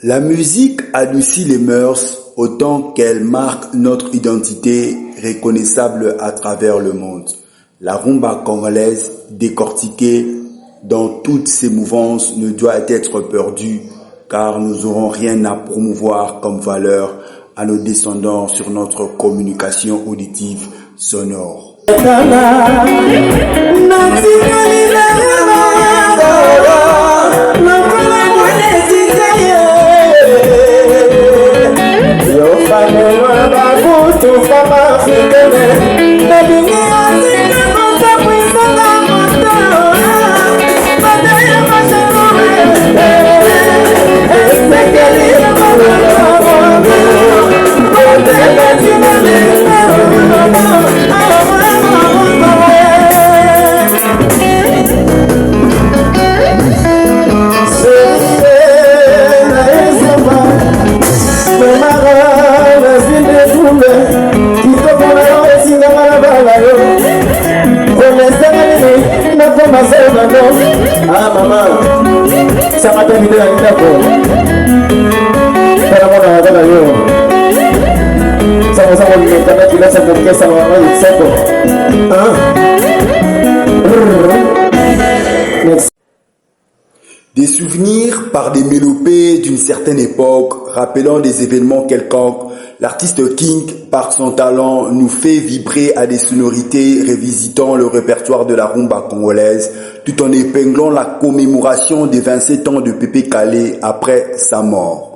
La musique adoucit les mœurs autant qu'elle marque notre identité reconnaissable à travers le monde. La rumba congolaise, décortiquée dans toutes ses mouvances, ne doit être perdue car nous n'aurons rien à promouvoir comme valeur à nos descendants sur notre communication auditive sonore. Ah maman, ça m'a terminé la vie d'accord. Ça va savoir le qui laisse pour que ça va Merci. Des souvenirs par des mélopées d'une certaine époque, rappelant des événements quelconques, l'artiste King, par son talent, nous fait vibrer à des sonorités révisitant le répertoire de la rumba congolaise, tout en épinglant la commémoration des 27 ans de Pépé Calé après sa mort.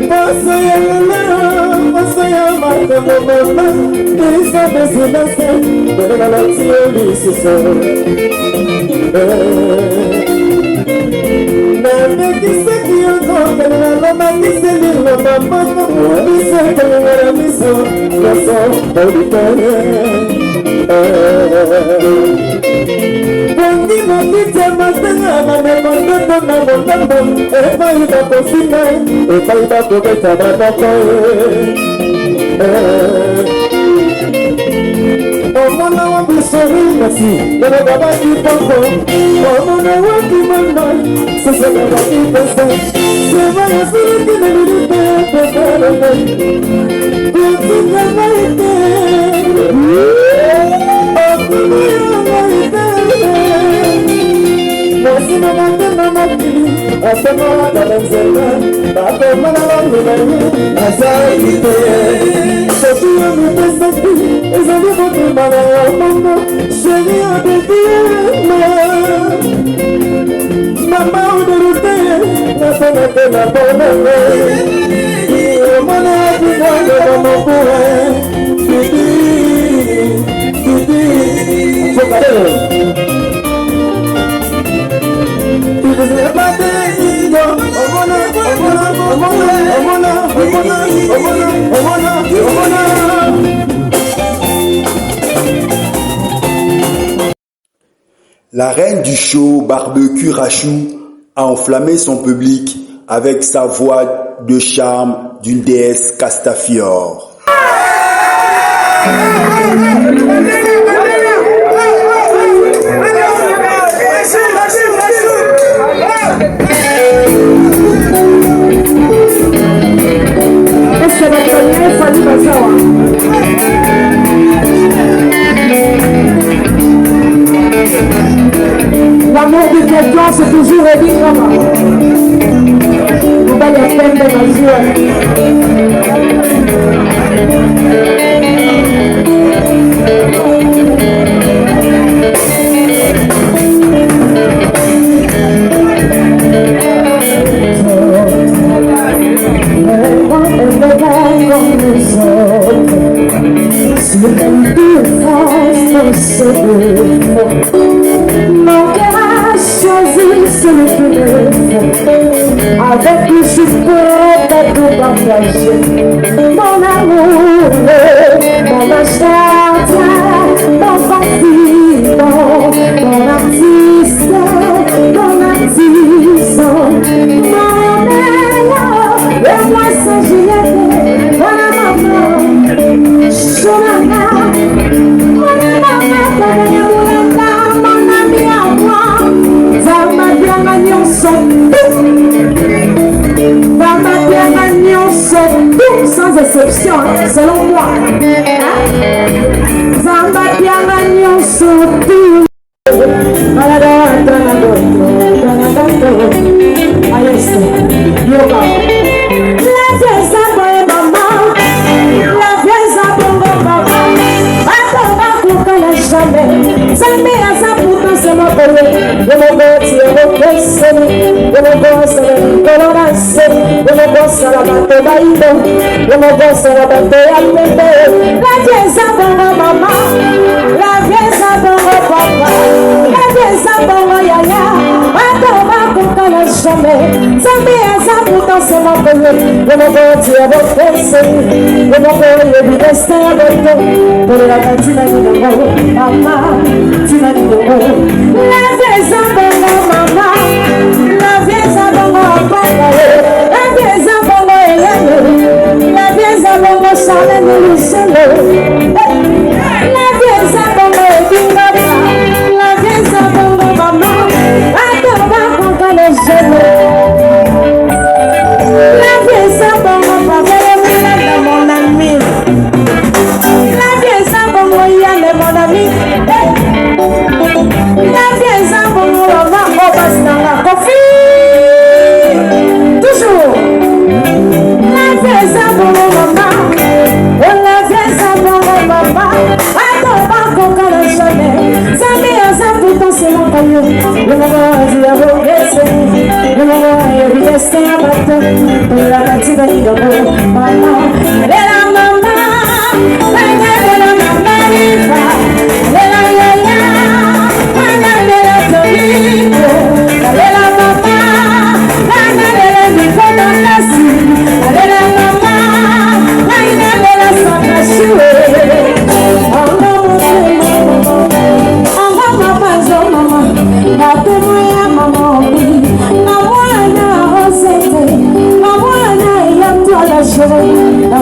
Passa La reine du show Barbecue Rachou a enflammé son public avec sa voix de charme d'une déesse Castafiore. L'amour de quelqu'un, c'est toujours dit comme vous voyez la peine de ma joie. Mon cœur a choisi celui qui me fait. Avec lui je suis prête à tout partager. Mon amour, mon achat, mon confident, mon artiste, mon meilleur, le moi sans Juliette, mon maman, Jonathan. Sans exception, selon moi.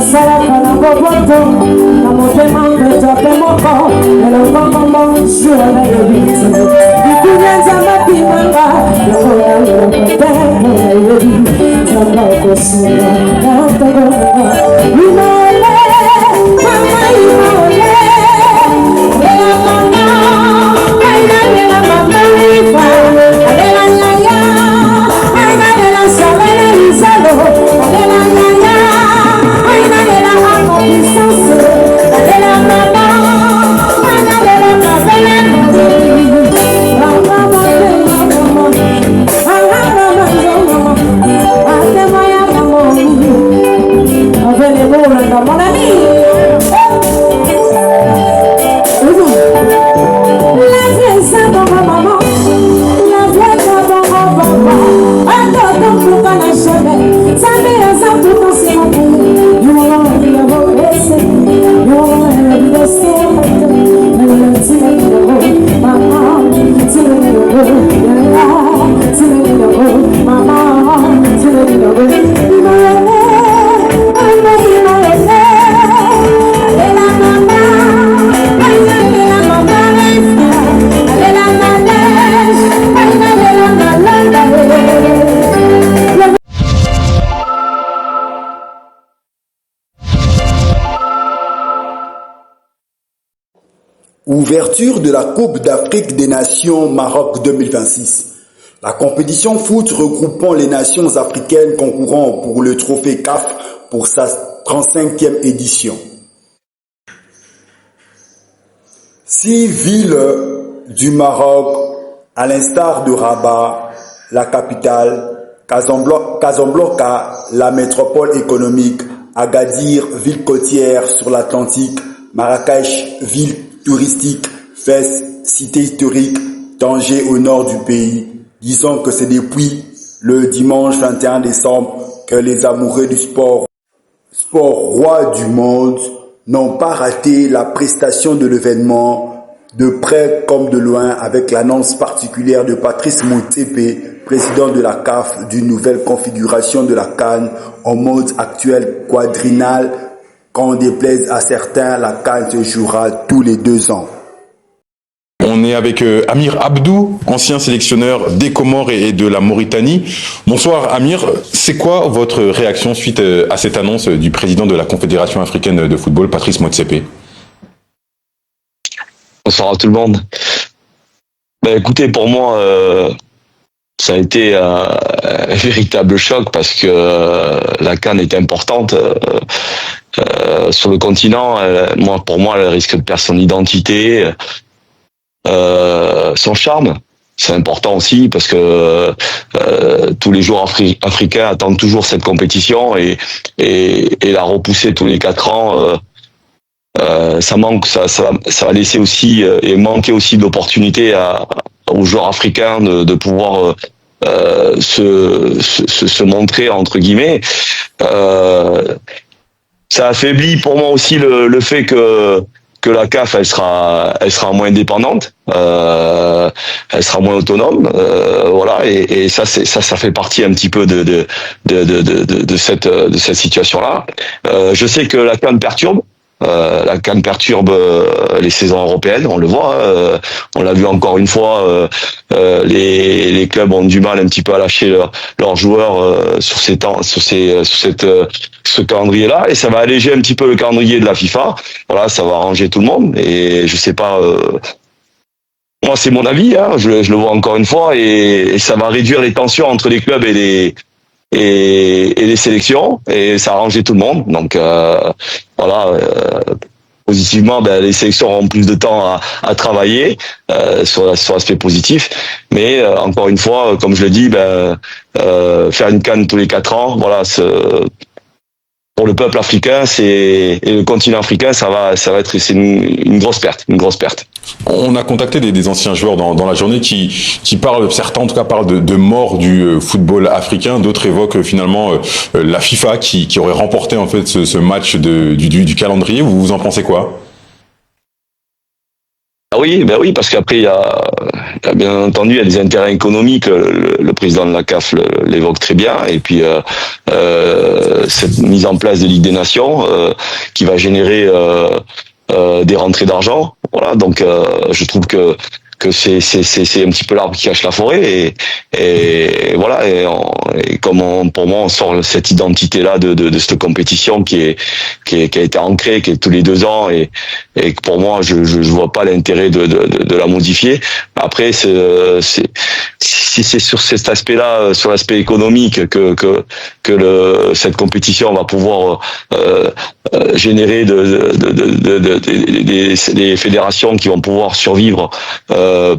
nasalaka na boboto na motema mpeto mpe moko elokoko monzu nayebi te bikunya nzambe bimanga lokola eloko te nayebi nzambe okosunga na ntongonga imole mama imole lela mama aina lela mama ifa alela nyaya aina lela sabele izalo alela nyaya aina lela akopisase alela mama aina lela kabele mama Ouverture de la Coupe d'Afrique des Nations Maroc 2026. La compétition foot regroupant les nations africaines concourant pour le trophée CAF pour sa 35e édition. 6 villes du Maroc, à l'instar de Rabat, la capitale, Casablanca, la métropole économique, Agadir, ville côtière sur l'Atlantique, Marrakech, ville touristique, Fès, cité historique, Tanger au nord du pays. Disons que c'est depuis le dimanche 21 décembre que les amoureux du sport roi du monde, n'ont pas raté la prestation de l'événement, de près comme de loin, avec l'annonce particulière de Patrice Motsepe, président de la CAF, d'une nouvelle configuration de la CAN en mode actuel quadrinal. Quand on déplaise à certains, la CAN se jouera tous les 2 ans. On est avec Amir Abdou, ancien sélectionneur des Comores et de la Mauritanie. Bonsoir Amir, c'est quoi votre réaction suite à cette annonce du président de la Confédération africaine de football, Patrice Motsepe? Bonsoir à tout le monde. Écoutez, pour moi, ça a été un véritable choc parce que la CAN est importante. Sur le continent, pour moi, elle risque de perdre son identité, son charme. C'est important aussi parce que tous les joueurs africains attendent toujours cette compétition et la repousser tous les 4 ans, ça manque, ça va laisser aussi et manquer aussi d'opportunités aux joueurs africains de pouvoir se montrer entre guillemets. Ça affaiblit pour moi aussi le fait que la CAF elle sera moins indépendante, elle sera moins autonome, voilà, et ça fait partie un petit peu de cette situation là. Je sais que la CAN perturbe. La CAN perturbe les saisons européennes, on le voit, on l'a vu encore une fois, les clubs ont du mal un petit peu à lâcher leurs joueurs sur ce calendrier-là, et ça va alléger un petit peu le calendrier de la FIFA. Voilà, ça va arranger tout le monde, et je sais pas, moi c'est mon avis, hein, je le vois encore une fois, et ça va réduire les tensions entre les clubs et les sélections, et ça a arrangé tout le monde. Donc voilà, positivement, les sélections auront plus de temps à travailler sur l'aspect positif. Mais encore une fois, comme je le dis, faire une CAN tous les 4 ans, voilà, pour le peuple africain, et le continent africain, ça va être une grosse perte, On a contacté des anciens joueurs dans la journée qui parlent, certains en tout cas parlent de mort du football africain, d'autres évoquent finalement la FIFA qui aurait remporté en fait ce match du calendrier. Vous en pensez quoi? Ben oui, parce qu'après il y a bien entendu il y a des intérêts économiques. Le président de la CAF l'évoque très bien. Et puis cette mise en place de Ligue des Nations qui va générer des rentrées d'argent. Voilà, donc je trouve que c'est un petit peu l'arbre qui cache la forêt et voilà et comme pour moi on sort cette identité là de cette compétition qui a été ancrée, qui est tous les 2 ans et que pour moi je vois pas l'intérêt de la modifier. Après si c'est sur cet aspect-là, sur l'aspect économique que cette compétition va pouvoir générer des fédérations qui vont pouvoir survivre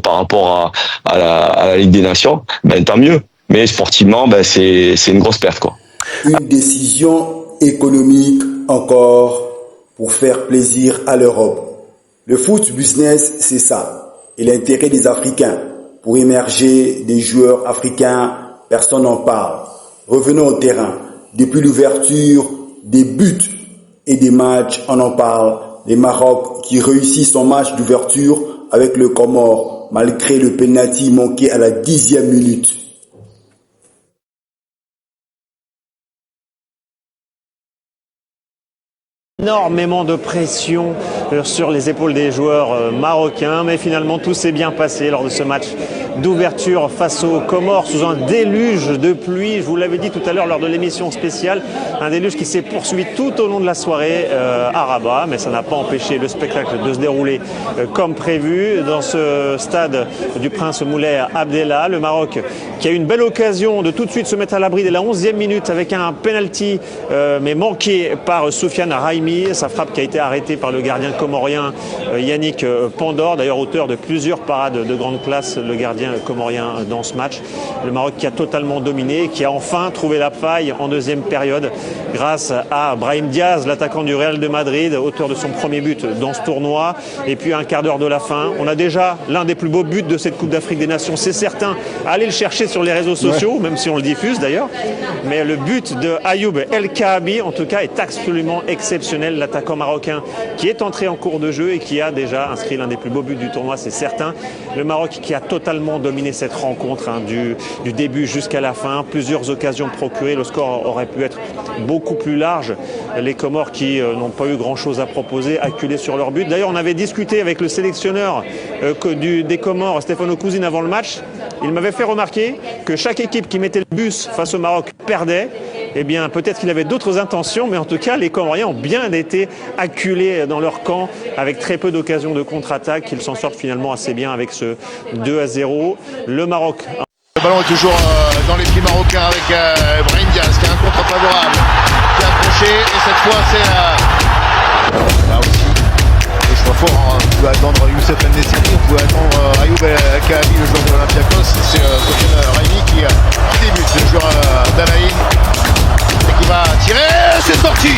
par rapport à la Ligue des Nations, ben tant mieux. Mais sportivement, ben c'est une grosse perte, quoi. Une décision économique encore pour faire plaisir à l'Europe. Le foot business, c'est ça. Et l'intérêt des Africains. Pour émerger des joueurs africains, personne n'en parle. Revenons au terrain. Depuis l'ouverture des buts et des matchs, on en parle. Les Maroc qui réussit son match d'ouverture avec le Comore, malgré le penalty manqué à la 10e minute. Énormément de pression sur les épaules des joueurs marocains, mais finalement tout s'est bien passé lors de ce match d'ouverture face aux Comores sous un déluge de pluie. Je vous l'avais dit tout à l'heure lors de l'émission spéciale, un déluge qui s'est poursuivi tout au long de la soirée à Rabat, mais ça n'a pas empêché le spectacle de se dérouler comme prévu dans ce stade du Prince Moulay Abdellah. Le Maroc qui a eu une belle occasion de tout de suite se mettre à l'abri dès la 11e minute avec un penalty mais manqué par Soufiane Raimi. Sa frappe qui a été arrêtée par le gardien comorien Yannick Pandor, d'ailleurs auteur de plusieurs parades de grande classe, le gardien comorien dans ce match. Le Maroc qui a totalement dominé, qui a enfin trouvé la faille en deuxième période grâce à Brahim Diaz, l'attaquant du Real de Madrid, auteur de son premier but dans ce tournoi. Et puis à un quart d'heure de la fin, on a déjà l'un des plus beaux buts de cette Coupe d'Afrique des Nations, c'est certain. Allez le chercher sur les réseaux sociaux, même si on le diffuse d'ailleurs. Mais le but de Ayoub El Kaabi, en tout cas, est absolument exceptionnel. L'attaquant marocain qui est entré en cours de jeu et qui a déjà inscrit l'un des plus beaux buts du tournoi, c'est certain. Le Maroc qui a totalement dominé cette rencontre du début jusqu'à la fin. Plusieurs occasions procurées, le score aurait pu être beaucoup plus large. Les Comores qui n'ont pas eu grand-chose à proposer, acculés sur leur but. D'ailleurs, on avait discuté avec le sélectionneur des Comores, Stefano Cousine, avant le match. Il m'avait fait remarquer que chaque équipe qui mettait le bus face au Maroc perdait. Eh bien, peut-être qu'il avait d'autres intentions, mais en tout cas, les Comoriens ont bien été acculés dans leur camp avec très peu d'occasions de contre-attaque. Ils s'en sortent finalement assez bien avec ce 2-0. Le Maroc. Le ballon est toujours dans les pieds marocains avec Brahim Diaz qui a un contre favorable, qui a accroché et cette fois c'est là aussi des choix forts. On pouvait attendre Youssef El-Nessiri, on pouvait attendre Ayoub El Kaabi, le joueur de l'Olympiakos. C'est Soufiane Raimi qui débute, le joueur d'Alaïn. Qui va tirer, c'est sorti.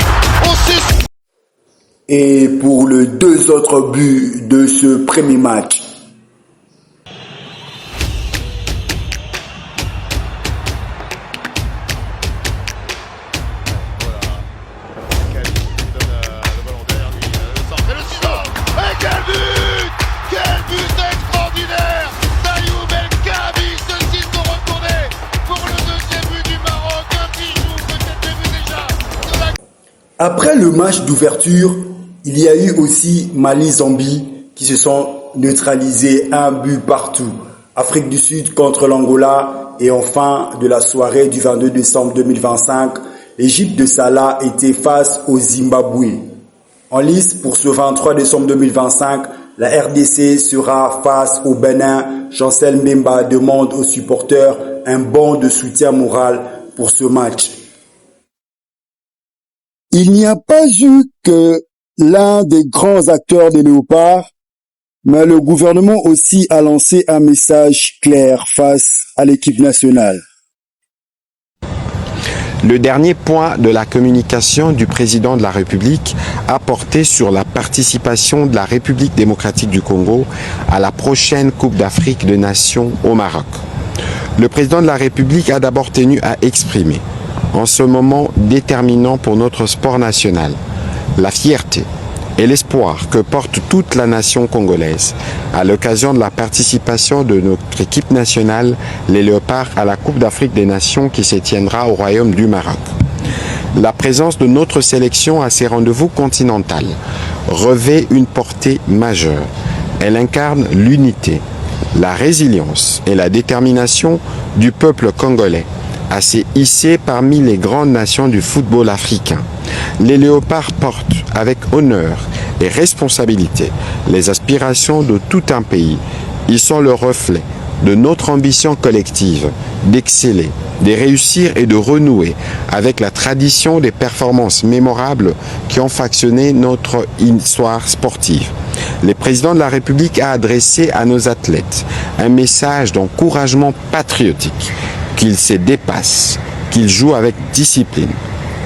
Et pour les 2 autres buts de ce premier match. Après le match d'ouverture, il y a eu aussi Mali-Zambie qui se sont neutralisés 1 but partout. Afrique du Sud contre l'Angola et enfin de la soirée du 22 décembre 2025, l'Égypte de Salah était face au Zimbabwe. En lice pour ce 23 décembre 2025, la RDC sera face au Bénin. Chancel Mbemba demande aux supporters un bon de soutien moral pour ce match. Il n'y a pas eu que l'un des grands acteurs des Léopards, mais le gouvernement aussi a lancé un message clair face à l'équipe nationale. Le dernier point de la communication du président de la République a porté sur la participation de la République démocratique du Congo à la prochaine Coupe d'Afrique des Nations au Maroc. Le président de la République a d'abord tenu à exprimer, en ce moment déterminant pour notre sport national, la fierté et l'espoir que porte toute la nation congolaise à l'occasion de la participation de notre équipe nationale, les Léopards, à la Coupe d'Afrique des Nations qui se tiendra au Royaume du Maroc. La présence de notre sélection à ces rendez-vous continentaux revêt une portée majeure. Elle incarne l'unité, la résilience et la détermination du peuple congolais à se hisser parmi les grandes nations du football africain. Les Léopards portent avec honneur et responsabilité les aspirations de tout un pays. Ils sont le reflet de notre ambition collective d'exceller, de réussir et de renouer avec la tradition des performances mémorables qui ont façonné notre histoire sportive. Le président de la République a adressé à nos athlètes un message d'encouragement patriotique, qu'ils se dépassent, qu'ils jouent avec discipline,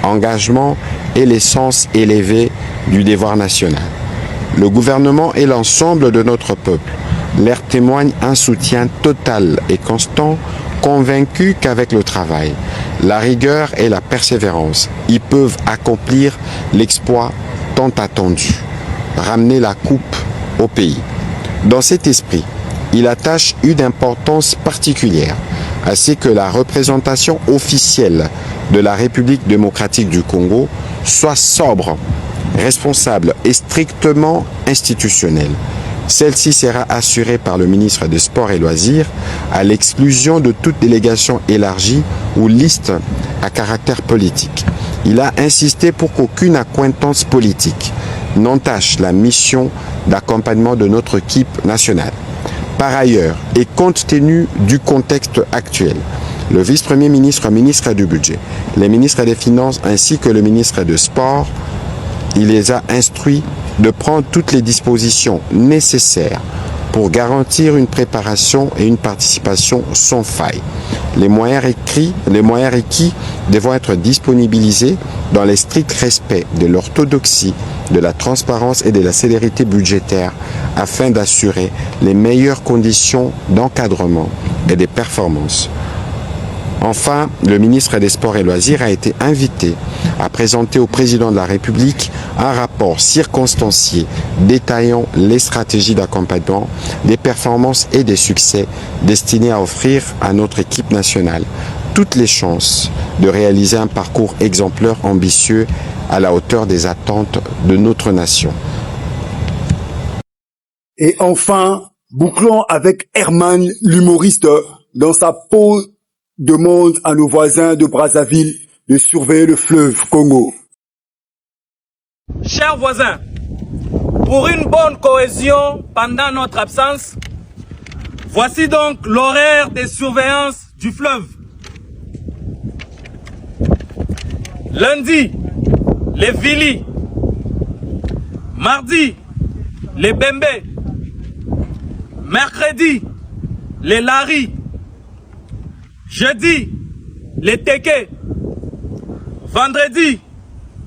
engagement et l'essence élevée du devoir national. Le gouvernement et l'ensemble de notre peuple leur témoignent un soutien total et constant, convaincus qu'avec le travail, la rigueur et la persévérance, ils peuvent accomplir l'exploit tant attendu, ramener la coupe au pays. Dans cet esprit, il attache une importance particulière à ce que la représentation officielle de la République démocratique du Congo soit sobre, responsable et strictement institutionnelle. Celle-ci sera assurée par le ministre des Sports et Loisirs, à l'exclusion de toute délégation élargie ou liste à caractère politique. Il a insisté pour qu'aucune accointance politique n'entache la mission d'accompagnement de notre équipe nationale. Par ailleurs, et compte tenu du contexte actuel, le vice-premier ministre, ministre du Budget, les ministres des Finances ainsi que le ministre des Sports, il les a instruits de prendre toutes les dispositions nécessaires pour garantir une préparation et une participation sans faille. Les moyens requis devront être disponibilisés dans le strict respect de l'orthodoxie, de la transparence et de la célérité budgétaire afin d'assurer les meilleures conditions d'encadrement et de performance. Enfin, le ministre des Sports et Loisirs a été invité à présenter au président de la République un rapport circonstancié détaillant les stratégies d'accompagnement, des performances et des succès destinés à offrir à notre équipe nationale toutes les chances de réaliser un parcours exemplaire ambitieux à la hauteur des attentes de notre nation. Et enfin, bouclons avec Herman, l'humoriste, dans sa peau demande à nos voisins de Brazzaville de surveiller le fleuve Congo. Chers voisins, pour une bonne cohésion pendant notre absence, voici donc l'horaire des surveillances du fleuve. Lundi, les Vili. Mardi, les Bembe. Mercredi, les Lari. Jeudi, les Teke. Vendredi,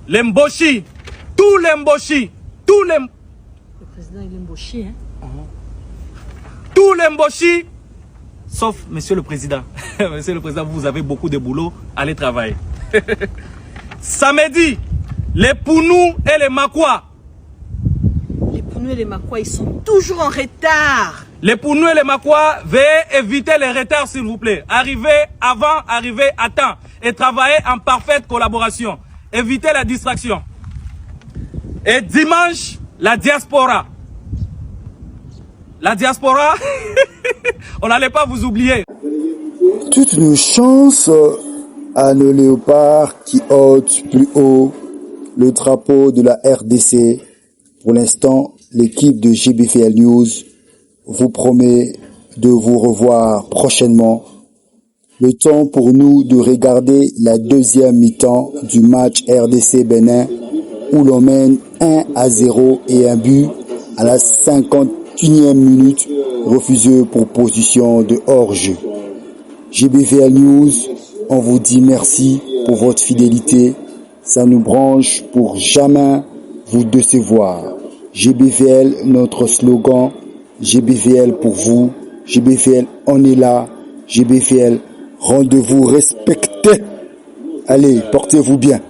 les Mboshi. Tous les Mboshi. Tous les... Le président, il est Mboshi, hein? Tous les Mboshi, sauf Monsieur le Président. Monsieur le Président, vous avez beaucoup de boulot, allez travailler. Samedi, les Pounou et les Makwa. Les Pounou et les Makwa, ils sont toujours en retard. Les Pounou et les Makwa, veuillez éviter les retards s'il vous plaît. Arrivez avant, arrivez à temps. Et travaillez en parfaite collaboration. Évitez la distraction. Et dimanche, la diaspora. La diaspora, on n'allait pas vous oublier. Toutes nos chances à nos léopards qui ôtent plus haut le drapeau de la RDC. Pour l'instant, l'équipe de GBVL News vous promet de vous revoir prochainement. Le temps pour nous de regarder la deuxième mi-temps du match RDC Bénin où l'on mène 1-0 et un but à la 51e minute refusé pour position de hors-jeu. GBVL News, on vous dit merci pour votre fidélité. Ça nous branche pour jamais vous décevoir. GBVL, notre slogan. GBVL pour vous. GBVL, on est là. GBVL, rendez-vous respecté. Allez, portez-vous bien.